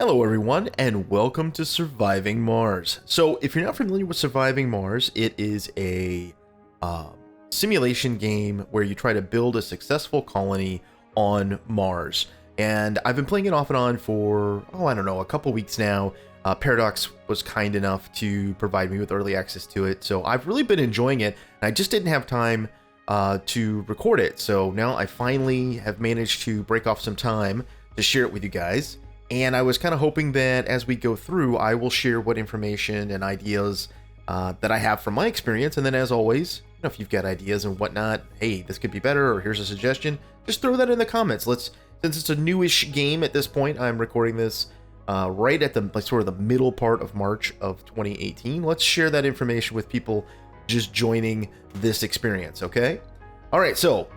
Hello everyone, and welcome to Surviving Mars. So, if you're not familiar with Surviving Mars, it is a simulation game where you try to build a successful colony on Mars. And I've been playing it off and on for, I don't know, a couple weeks now. Paradox was kind enough to provide me with early access to it, so I've really been enjoying it, and I just didn't have time to record it. So now I finally have managed to break off some time to share it with you guys. And I was kind of hoping that as we go through, I will share what information and ideas that I have from my experience. And then as always, if you've got ideas and whatnot, hey, this could be better, or here's a suggestion, just throw that in the comments. Since it's a newish game at this point, I'm recording this right at the sort of the middle part of March of 2018. Let's share that information with people just joining this experience, okay? All right, so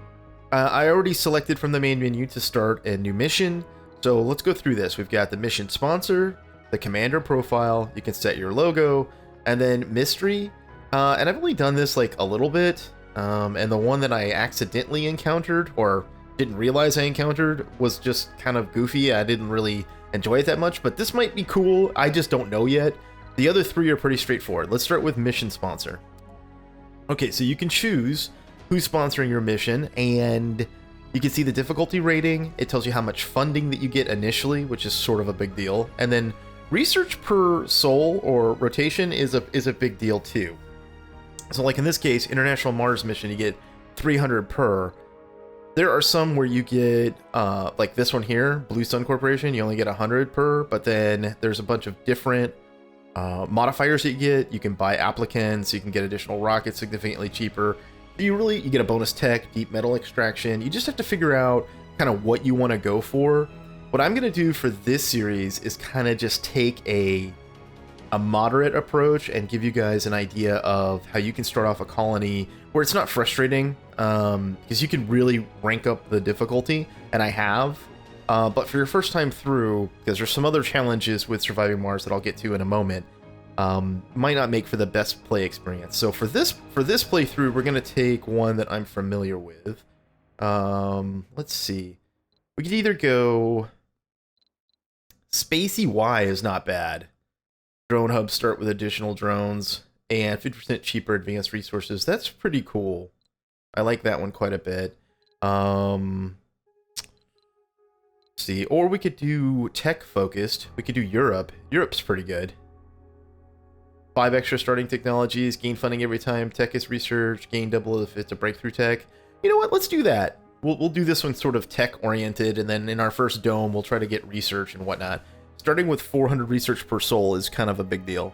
I already selected from the main menu to start a new mission. So let's go through this. We've got the mission sponsor, the commander profile, you can set your logo, and then mystery. And I've only done this like a little bit, and the one that I accidentally encountered, or didn't realize I encountered, was just kind of goofy. I didn't really enjoy it that much, but this might be cool. I just don't know yet. The other three are pretty straightforward. Let's start with mission sponsor. Okay, so you can choose who's sponsoring your mission, and you can see the difficulty rating. It tells you how much funding that you get initially, which is sort of a big deal. And then research per soul or rotation is a big deal too. So like in this case, International Mars mission, you get 300 per. There are some where you get, like this one here, Blue Sun Corporation, you only get 100 per, but then there's a bunch of different modifiers that you get. You can buy applicants, you can get additional rockets significantly cheaper. You get a bonus tech, deep metal extraction. You just have to figure out kind of what you want to go for. What I'm going to do for this series is kind of just take a moderate approach and give you guys an idea of how you can start off a colony where it's not frustrating, because you can really rank up the difficulty, and I have. But for your first time through, because there's some other challenges with Surviving Mars that I'll get to in a moment, might not make for the best play experience. So for this playthrough, we're going to take one that I'm familiar with. Let's see. We could either go... Spacey Y is not bad. Drone hubs start with additional drones, and 50% cheaper advanced resources. That's pretty cool. I like that one quite a bit. Let's see, or we could do tech-focused. We could do Europe. Europe's pretty good. 5 extra starting technologies, gain funding every time tech is researched, gain double if it's a breakthrough tech. You know what? Let's do that. We'll do this one sort of tech-oriented, and then in our first dome, we'll try to get research and whatnot. Starting with 400 research per soul is kind of a big deal.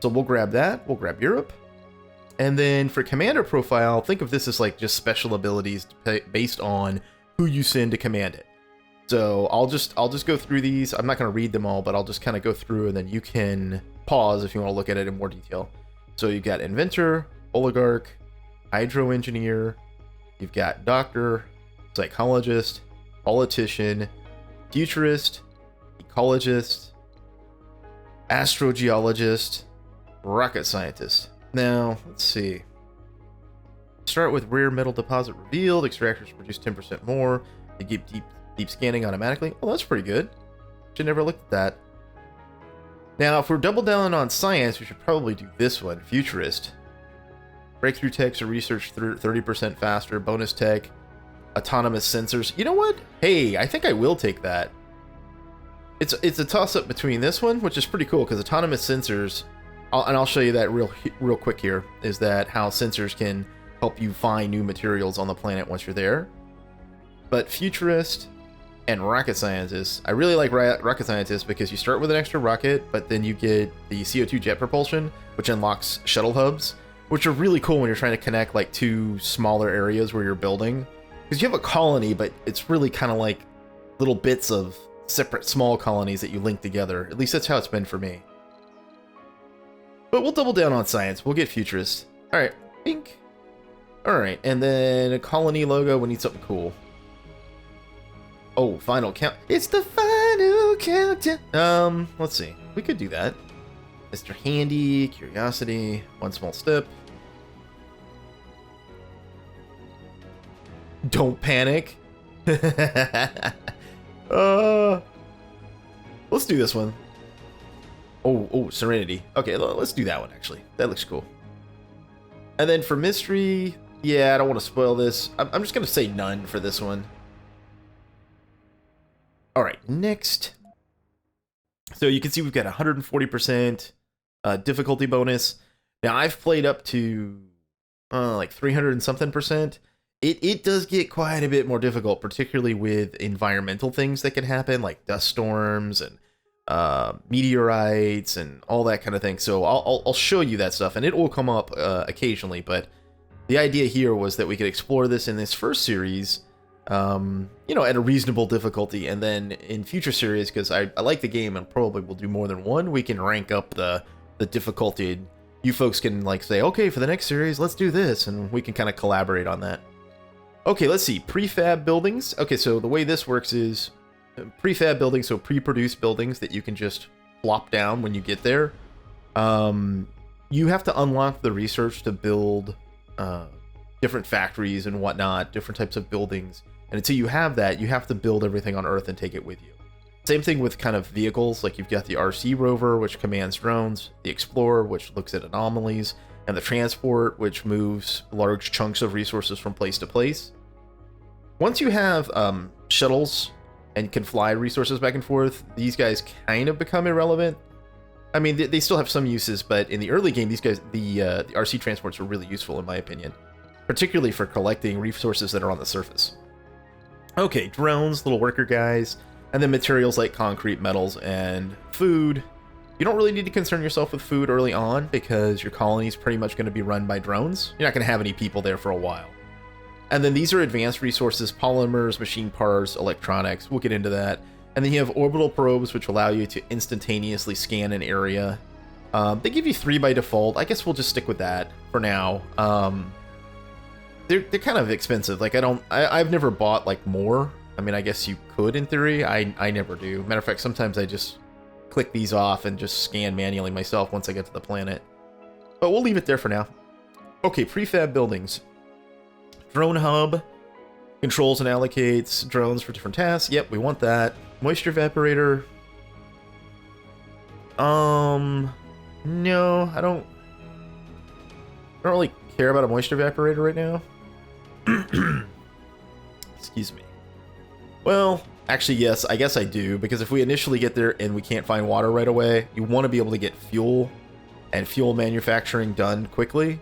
So we'll grab that. We'll grab Europe. And then for commander profile, think of this as like just special abilities based on who you send to command it. So I'll just go through these. I'm not going to read them all, but I'll just kind of go through, and then you can pause if you want to look at it in more detail. So you've got inventor, oligarch, hydro engineer, you've got doctor, psychologist, politician, futurist, ecologist, astrogeologist, rocket scientist. Now, let's see. Start with rare metal deposit revealed. Extractors produce 10% more. They keep deep scanning automatically. Oh, that's pretty good. Should never looked at that. Now, if we're double down on science, we should probably do this one, futurist. Breakthrough techs are researched 30% faster. Bonus tech, autonomous sensors. You know what? Hey, I think I will take that. It's a toss-up between this one, which is pretty cool, because autonomous sensors, and I'll show you that real quick here, is that how sensors can help you find new materials on the planet once you're there. But futurist and rocket scientists, I really like rocket scientists because you start with an extra rocket, but then you get the CO2 jet propulsion, which unlocks shuttle hubs, which are really cool when you're trying to connect like two smaller areas where you're building. Because you have a colony, but it's really kind of like little bits of separate small colonies that you link together. At least that's how it's been for me. But we'll double down on science. We'll get futurist. All right, pink. All right, and then a colony logo. We need something cool. Oh, final count. It's the final countdown. Let's see. We could do that. Mr. Handy, Curiosity, One Small Step. Don't panic. Let's do this one. Oh, Serenity. Okay, let's do that one, actually. That looks cool. And then for Mystery, yeah, I don't want to spoil this. I'm just going to say none for this one. All right, next. So you can see we've got 140% difficulty bonus. Now, I've played up to like 300 and something percent. It does get quite a bit more difficult, particularly with environmental things that can happen, like dust storms and meteorites and all that kind of thing. So I'll show you that stuff, and it will come up occasionally. But the idea here was that we could explore this in this first series, you know, at a reasonable difficulty, and then in future series, because I like the game and probably will do more than one, we can rank up the difficulty. You folks can like say, okay, for the next series, let's do this, and we can kind of collaborate on that. Okay, let's see. Prefab buildings. Okay, so the way this works is prefab buildings, so pre-produced buildings that you can just plop down when you get there. You have to unlock the research to build different factories and whatnot, different types of buildings. And until you have that, you have to build everything on Earth and take it with you. Same thing with kind of vehicles, like you've got the RC rover, which commands drones, the Explorer, which looks at anomalies, and the Transport, which moves large chunks of resources from place to place. Once you have shuttles and can fly resources back and forth, these guys kind of become irrelevant. I mean, they still have some uses, but in the early game, these guys, the RC transports were really useful in my opinion, particularly for collecting resources that are on the surface. Okay, drones, little worker guys, and then materials like concrete, metals, and food. You don't really need to concern yourself with food early on because your colony is pretty much going to be run by drones. You're not going to have any people there for a while. And then these are advanced resources, polymers, machine parts, electronics. We'll get into that. And then you have orbital probes, which allow you to instantaneously scan an area. They give you 3 by default. I guess we'll just stick with that for now. They're kind of expensive. Like I've never bought like more. I mean, I guess you could in theory. I never do. Matter of fact, sometimes I just click these off and just scan manually myself once I get to the planet. But we'll leave it there for now. Okay, prefab buildings. Drone hub. Controls and allocates drones for different tasks. Yep, we want that. Moisture evaporator. No, I don't really care about a moisture evaporator right now. Excuse me. Well, actually, yes, I guess I do, because if we initially get there and we can't find water right away, you want to be able to get fuel and fuel manufacturing done quickly.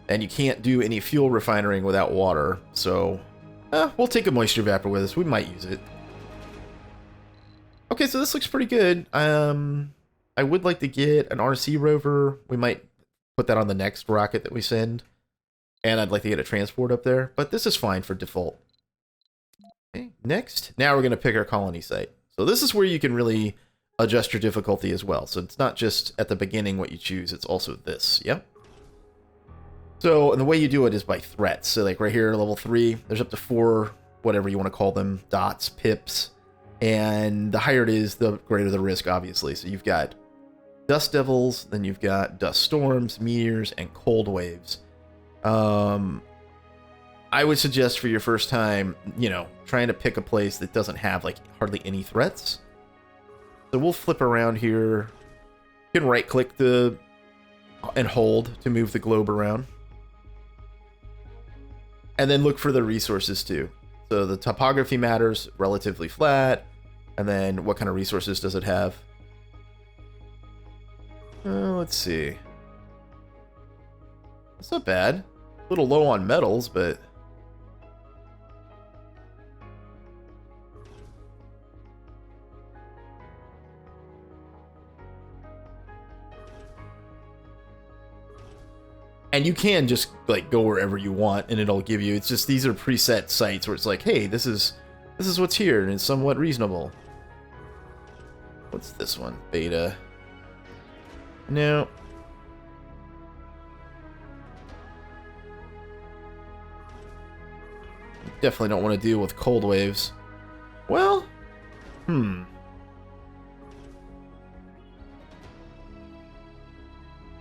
And you can't do any fuel refining without water, so we'll take a moisture evaporator with us. We might use it. Okay, so this looks pretty good. I would like to get an RC rover. We might put that on the next rocket that we send. And I'd like to get a transport up there, but this is fine for default. Okay, next. Now we're going to pick our colony site. So this is where you can really adjust your difficulty as well. So it's not just at the beginning what you choose, it's also this. Yep. So, and the way you do it is by threats. So like right here, level 3, there's up to 4, whatever you want to call them, dots, pips. And the higher it is, the greater the risk, obviously. So you've got dust devils, then you've got dust storms, meteors, and cold waves. I would suggest for your first time, you know, trying to pick a place that doesn't have like hardly any threats. So we'll flip around here. You can right click and hold to move the globe around. And then look for the resources too. So the topography matters, relatively flat. And then what kind of resources does it have? Let's see. It's not bad. A little low on metals, but... And you can just like go wherever you want and it'll give you, it's just these are preset sites where it's like, hey, this is what's here and it's somewhat reasonable. What's this one? Beta. No. Definitely don't want to deal with cold waves. Well,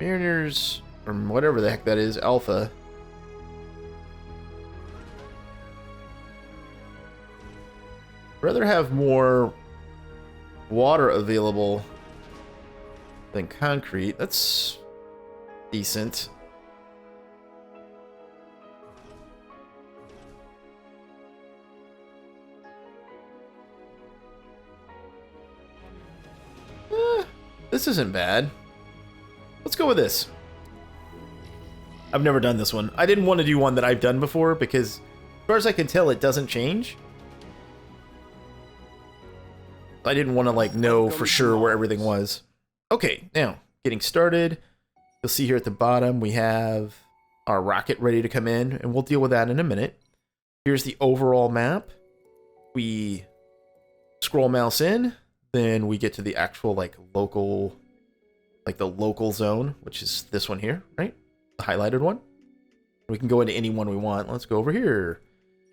Mariners, or whatever the heck that is, Alpha. Rather have more water available than concrete. That's decent. This isn't bad. Let's go with this. I've never done this one. I didn't want to do one that I've done before because, as far as I can tell, it doesn't change. I didn't want to, like, know for sure where everything was. Okay, now, getting started. You'll see here at the bottom, we have our rocket ready to come in, and we'll deal with that in a minute. Here's the overall map. We scroll mouse in, then we get to the actual, like, local, like, the local zone, which is this one here, right? The highlighted one. We can go into any one we want. Let's go over here.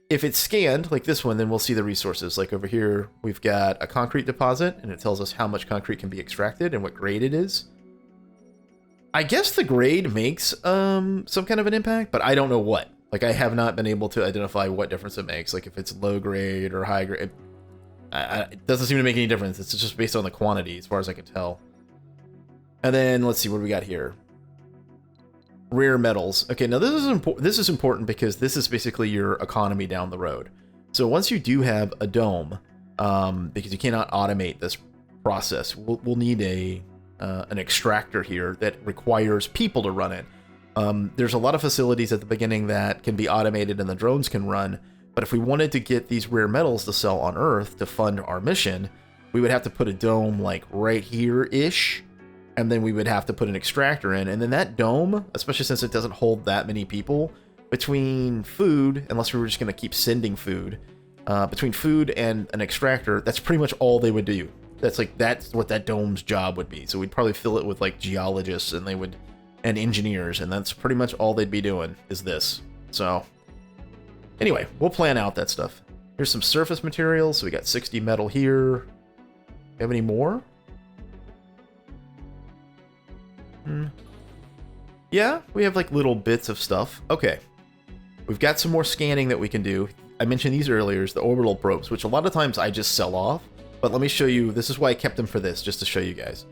If it's scanned, like this one, then we'll see the resources. Like over here, we've got a concrete deposit, and it tells us how much concrete can be extracted and what grade it is. I guess the grade makes some kind of an impact, but I don't know what. Like, I have not been able to identify what difference it makes. Like, if it's low grade or high grade, it doesn't seem to make any difference. It's just based on the quantity, as far as I can tell. And then, let's see what we got here. Rare metals. Okay, now this is important because this is basically your economy down the road. So once you do have a dome, because you cannot automate this process, we'll need an extractor here that requires people to run it. There's a lot of facilities at the beginning that can be automated and the drones can run, but if we wanted to get these rare metals to sell on Earth to fund our mission, we would have to put a dome like right here-ish, and then we would have to put an extractor in, and then that dome, especially since it doesn't hold that many people, between food, unless we were just going to keep sending food, between food and an extractor, that's pretty much all they would do. That's what that dome's job would be. So we'd probably fill it with like geologists and engineers, and that's pretty much all they'd be doing is this. So anyway, we'll plan out that stuff. Here's some surface materials. So we got 60 metal here. Do you have any more? Yeah, we have like little bits of stuff. Okay. We've got some more scanning that we can do. I mentioned these earlier, the orbital probes, which a lot of times I just sell off. But let me show you, this is why I kept them for this, just to show you guys.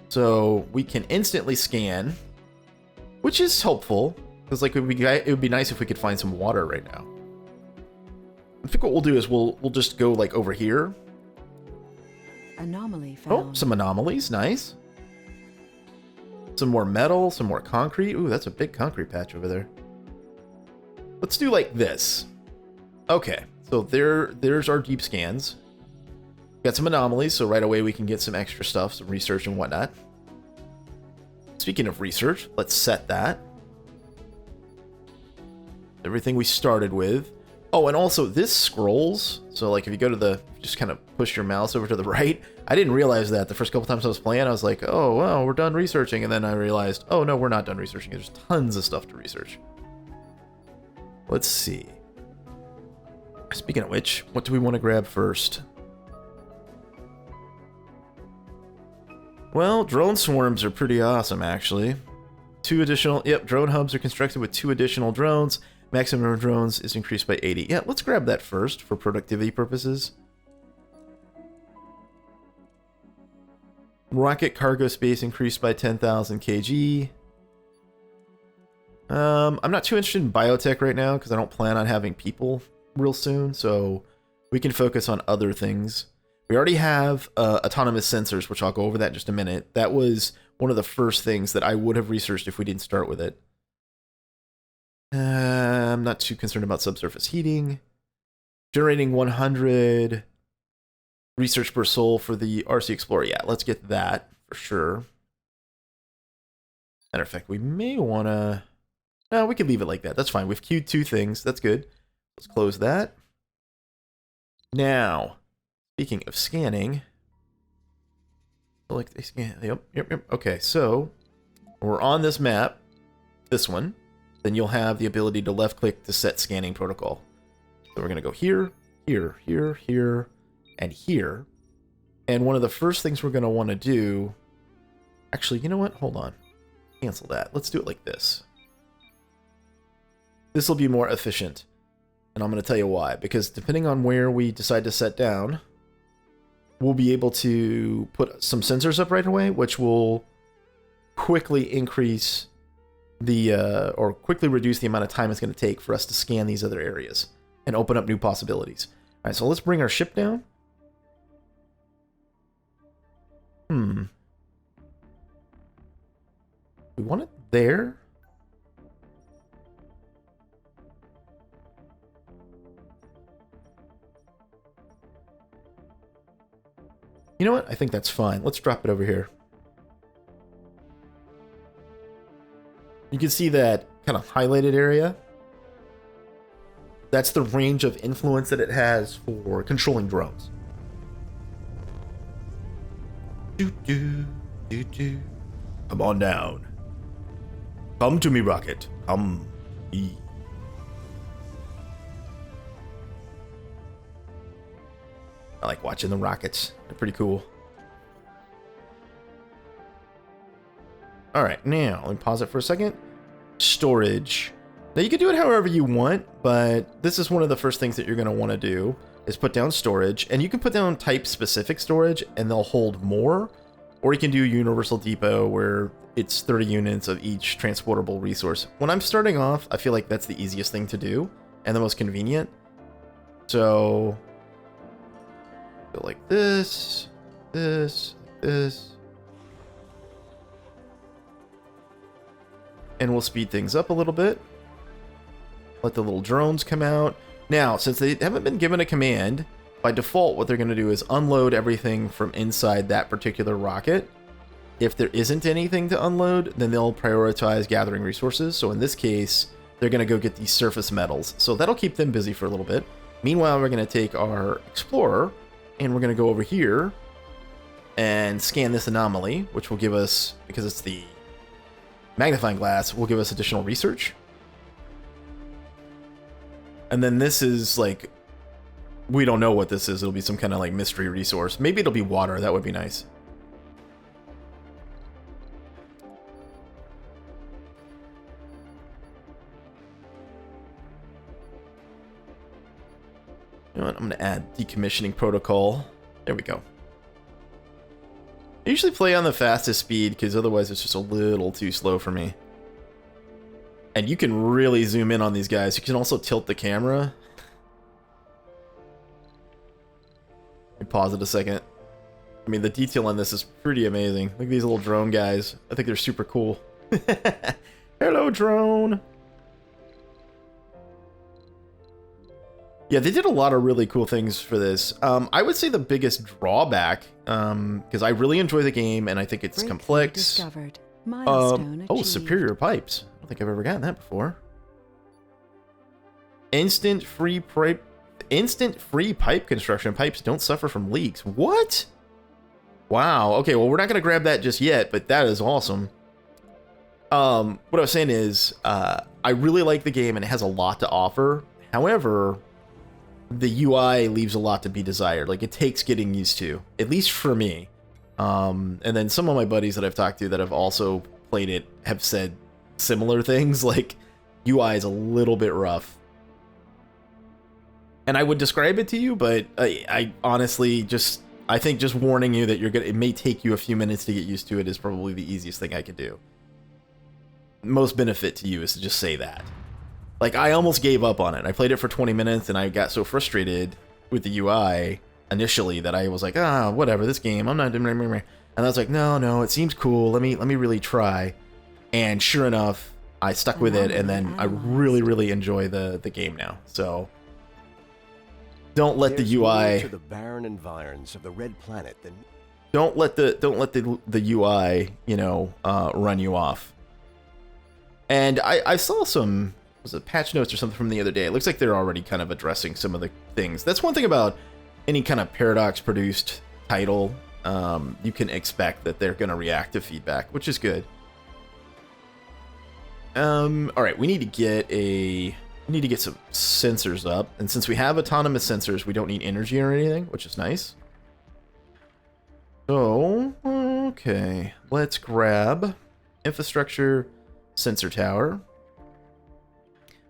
So we can instantly scan, which is helpful, because like it would be nice if we could find some water right now. I think what we'll do is we'll just go like over here. Anomaly found. Oh, some anomalies, nice. Some more metal, some more concrete. Ooh, that's a big concrete patch over there. Let's do like this. Okay, so there's our deep scans. Got some anomalies, so right away we can get some extra stuff, some research and whatnot. Speaking of research, let's set that. Everything we started with. Oh, and also this scrolls. So like if you go to just kind of push your mouse over to the right. I didn't realize that the first couple times I was playing. I was like, oh, well, we're done researching. And then I realized, oh, no, we're not done researching. There's tons of stuff to research. Let's see. Speaking of which, what do we want to grab first? Well, drone swarms are pretty awesome, actually. Drone hubs are constructed with 2 additional drones. Maximum number of drones is increased by 80. Yeah, let's grab that first for productivity purposes. Rocket cargo space increased by 10,000 kg. I'm not too interested in biotech right now because I don't plan on having people real soon, so we can focus on other things. We already have autonomous sensors, which I'll go over that in just a minute. That was one of the first things that I would have researched if we didn't start with it. I'm not too concerned about subsurface heating. Generating 100 research per soul for the RC Explorer. Yeah, let's get that for sure. Matter of fact, we may want to... No, we can leave it like that. That's fine. We've queued 2 things. That's good. Let's close that. Now, speaking of scanning... Select a scan. Yep. Okay, so we're on this map. This one. Then you'll have the ability to left-click to set scanning protocol. So we're going to go here, here, here, here, and here. And one of the first things we're going to want to do... Actually, you know what? Hold on. Cancel that. Let's do it like this. This will be more efficient. And I'm going to tell you why. Because depending on where we decide to set down... we'll be able to put some sensors up right away, which will quickly increase the or quickly reduce the amount of time it's going to take for us to scan these other areas and open up new possibilities. All right, so let's bring our ship down. We want it there. You know what? I think that's fine. Let's drop it over here. You can see that kind of highlighted area. That's the range of influence that it has for controlling drones. Come on down. Come to me, Rocket. Come. I like watching the rockets. They're pretty cool. All right, now let me pause it for a second. Storage. Now you can do it however you want, but this is one of the first things that you're going to want to do is put down storage, and you can put down type specific storage and they'll hold more, or you can do universal depot where it's 30 units of each transportable resource. When I'm starting off, I feel like that's the easiest thing to do and the most convenient. So go like this, this, this. And we'll speed things up a little bit. Let the little drones come out. Now, since they haven't been given a command, by default, what they're going to do is unload everything from inside that particular rocket. If there isn't anything to unload, then they'll prioritize gathering resources. So in this case, they're going to go get these surface metals. So that'll keep them busy for a little bit. Meanwhile, we're going to take our explorer and we're going to go over here and scan this anomaly, which will give us, because it's the magnifying glass, will give us additional research. And then this is like, we don't know what this is. It'll be some kind of like mystery resource. Maybe it'll be water. That would be nice. You know what? I'm going to add decommissioning protocol. There we go. I usually play on the fastest speed because otherwise it's just a little too slow for me. And you can really zoom in on these guys. You can also tilt the camera. Let me pause it a second. I mean, the detail on this is pretty amazing. Look at these little drone guys. I think they're super cool. Hello, drone. Yeah, they did a lot of really cool things for this. I would say the biggest drawback, because I really enjoy the game and I think it's complex. Discovered. Milestone Oh, achieved. superior pipes. I don't think I've ever gotten that before. Instant free pipe construction. Pipes don't suffer from leaks. What? Wow. Okay, well, we're not going to grab that just yet, but that is awesome. What I was saying is, I really like the game and it has a lot to offer. However, the UI leaves a lot to be desired. Like, it takes getting used to, at least for me. And then some of my buddies that I've talked to that have also played it have said similar things, like UI is a little bit rough. And I would describe it to you, but I honestly I think just warning you that it may take you a few minutes to get used to it is probably the easiest thing I could do. Most benefit to you is to just say that. Like, I almost gave up on it. I played it for 20 minutes and I got so frustrated with the UI initially that I was like, whatever, this game, I'm not doing. And I was like, no, it seems cool. Let me really try. And sure enough, I stuck with it, and then I really, really enjoy the game now. So don't let the UI to the barren environs of the red planet. Then don't let the UI, run you off. And I saw some, was it patch notes or something from the other day? It looks like they're already kind of addressing some of the things. That's one thing about any kind of Paradox produced title. You can expect that they're going to react to feedback, which is good. All right, we need to get some sensors up, and since we have autonomous sensors, we don't need energy or anything, which is nice. So, okay, let's grab infrastructure sensor tower.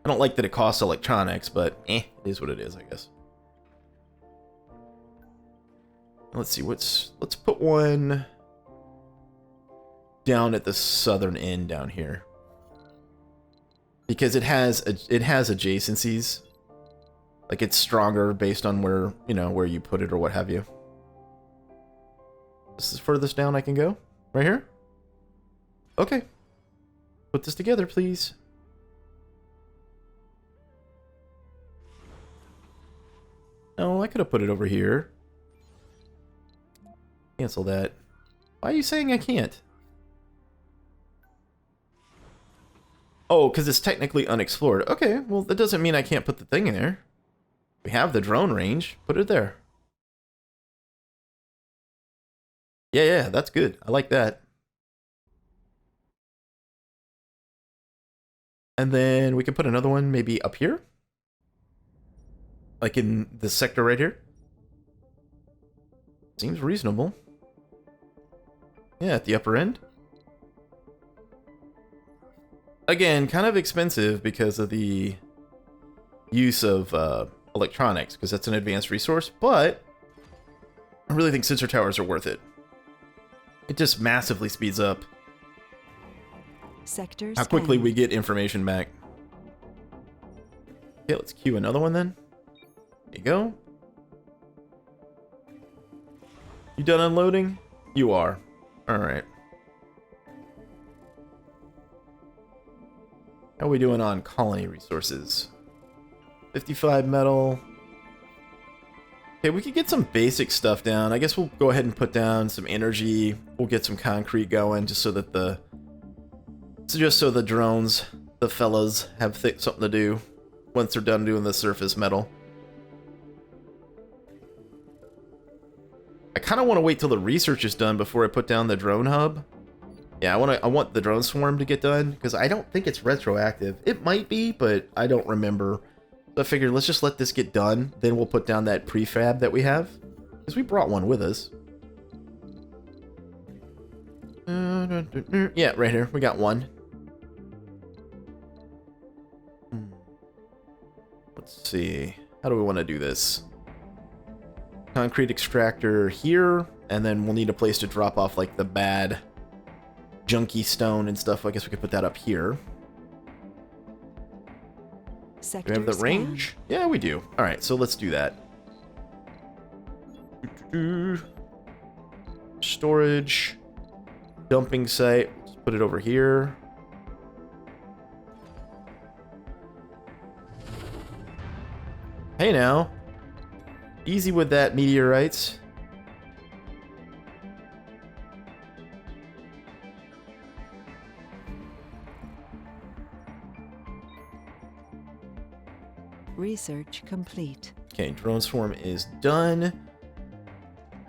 I don't like that it costs electronics, but it is what it is, I guess. Let's see, let's put one down at the southern end down here. Because it has adjacencies. Like it's stronger based on where, you know, where you put it or what have you. This is furthest down I can go? Right here? Okay. Put this together, please. No, I could have put it over here. Cancel that. Why are you saying I can't? Oh, because it's technically unexplored. Okay, well, that doesn't mean I can't put the thing in there. We have the drone range. Put it there. Yeah, that's good. I like that. And then we can put another one maybe up here. Like in this sector right here. Seems reasonable. Yeah, at the upper end. Again, kind of expensive because of the use of electronics, because that's an advanced resource, but I really think sensor towers are worth it. It just massively speeds up Sector how quickly scanned. we get information back. Okay, let's queue another one then. There you go. You done unloading? You are. Alright. How are we doing on colony resources? 55 metal. Okay, we could get some basic stuff down. I guess we'll go ahead and put down some energy. We'll get some concrete going just so that the drones, the fellas, have something to do once they're done doing the surface metal. I kind of want to wait till the research is done before I put down the drone hub. Yeah, I want the drone swarm to get done because I don't think it's retroactive. It might be, but I don't remember. So I figured let's just let this get done. Then we'll put down that prefab that we have because we brought one with us. Yeah, right here. We got one. Let's see. How do we want to do this? Concrete extractor here, and then we'll need a place to drop off like the bad junky stone and stuff. I guess we could put that up here. Do we have the range? Yeah, we do. All right, so let's do that. Storage. Dumping site. Let's put it over here. Hey now. Easy with that, meteorites. Research complete. Okay, drone swarm is done.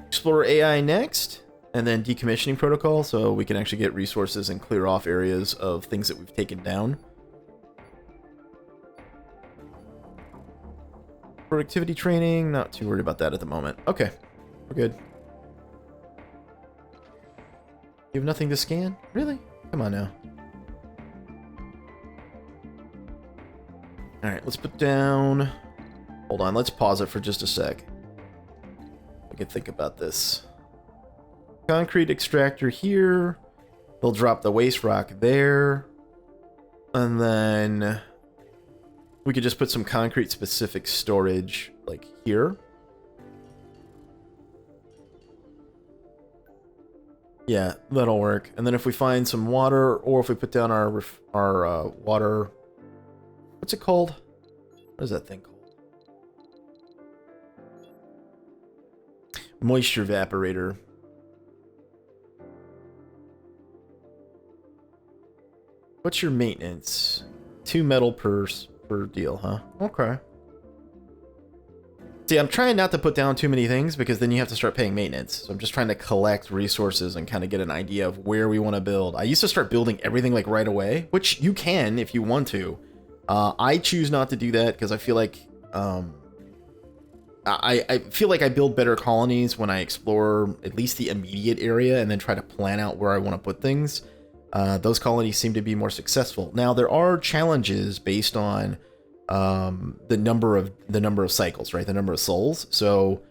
Explorer AI next, and then decommissioning protocol, so we can actually get resources and clear off areas of things that we've taken down. Productivity training, not too worried about that at the moment. Okay, we're good. You have nothing to scan? Really? Come on now. Alright, let's put down... Hold on, let's pause it for just a sec. We can think about this. Concrete extractor here. They'll drop the waste rock there. And then... we could just put some concrete specific storage like here. Yeah, that'll work. And then if we find some water, or if we put down our water, what's it called? What is that thing called? Moisture evaporator. What's your maintenance? 2 metal per deal, huh? Okay. See, I'm trying not to put down too many things because then you have to start paying maintenance. So I'm just trying to collect resources and kind of get an idea of where we want to build. I used to start building everything like right away, which you can if you want to. I choose not to do that because I feel like I feel like I build better colonies when I explore at least the immediate area and then try to plan out where I want to put things. Those colonies seem to be more successful. Now there are challenges based on the number of cycles, right? The number of souls. So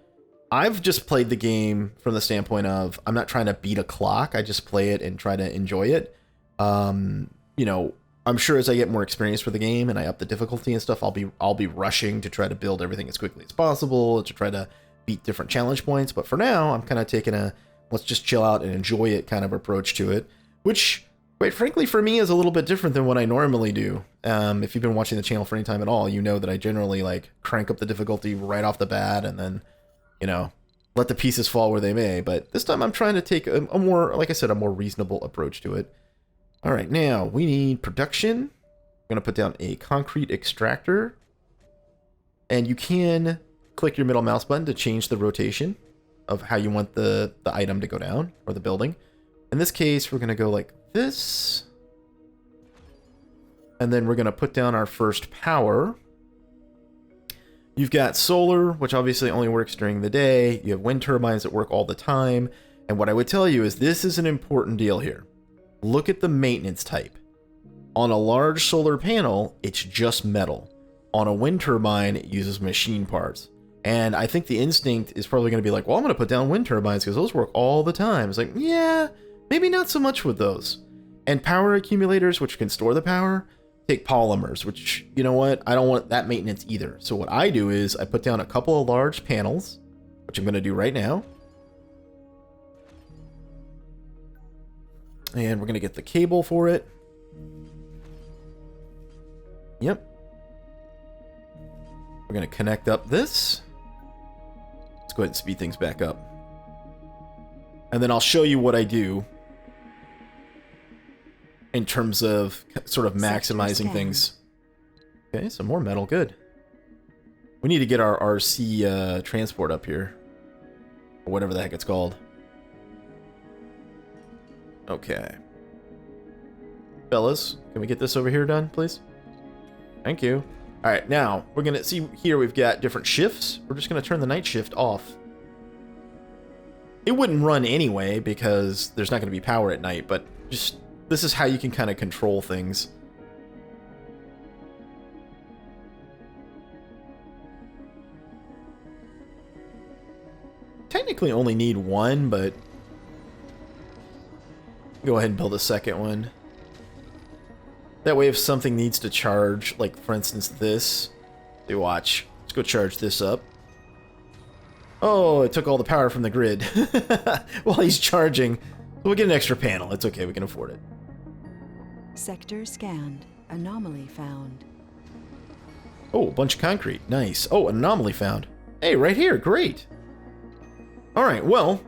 I've just played the game from the standpoint of I'm not trying to beat a clock. I just play it and try to enjoy it. You know, I'm sure as I get more experience with the game and I up the difficulty and stuff, I'll be rushing to try to build everything as quickly as possible to try to beat different challenge points. But for now, I'm kind of taking a let's just chill out and enjoy it kind of approach to it, which quite frankly for me is a little bit different than what I normally do. If you've been watching the channel for any time at all, you know that I generally like crank up the difficulty right off the bat and then, you know, let the pieces fall where they may. But this time I'm trying to take a more, like I said, a more reasonable approach to it. All right, now we need production. I'm going to put down a concrete extractor. And you can click your middle mouse button to change the rotation of how you want the item to go down, or the building. In this case, we're going to go like this. And then we're going to put down our first power. You've got solar, which obviously only works during the day. You have wind turbines that work all the time. And what I would tell you is this is an important deal here. Look at the maintenance type. On a large solar panel, it's just metal. On a wind turbine, it uses machine parts. And I think the instinct is probably going to be like, well, I'm going to put down wind turbines because those work all the time. It's like, yeah, maybe not so much with those. And power accumulators, which can store the power, take polymers, which, you know what, I don't want that maintenance either. So what I do is I put down a couple of large panels, which I'm going to do right now. And we're going to get the cable for it. Yep. We're going to connect up this. Let's go ahead and speed things back up. And then I'll show you what I do in terms of sort of maximizing things. Okay, some more metal, good. We need to get our RC transport up here. Or whatever the heck it's called. Okay. Fellas, can we get this over here done, please? Thank you. Alright, now, we're going to see here we've got different shifts. We're just going to turn the night shift off. It wouldn't run anyway because there's not going to be power at night, but just this is how you can kind of control things. Technically only need one, but go ahead and build a second one. That way if something needs to charge, like for instance this, you watch. Let's go charge this up. Oh, it took all the power from the grid while he's charging. So we'll get an extra panel. It's okay, we can afford it. Sector scanned. Anomaly found. Oh, a bunch of concrete. Nice. Oh, an anomaly found. Hey, right here. Great. All right, well,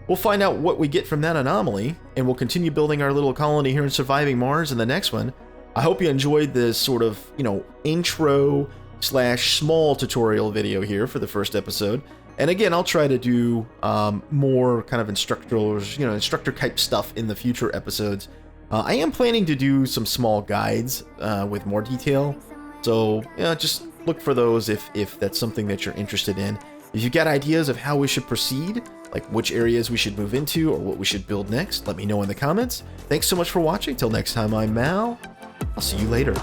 we'll find out what we get from that anomaly, and we'll continue building our little colony here in Surviving Mars in the next one. I hope you enjoyed this sort of, you know, intro / small tutorial video here for the first episode. And again, I'll try to do more kind of instructor type stuff in the future episodes. I am planning to do some small guides with more detail. So, yeah, just look for those if that's something that you're interested in. If you've got ideas of how we should proceed, like which areas we should move into or what we should build next, let me know in the comments. Thanks so much for watching. Till next time, I'm Mal. I'll see you later.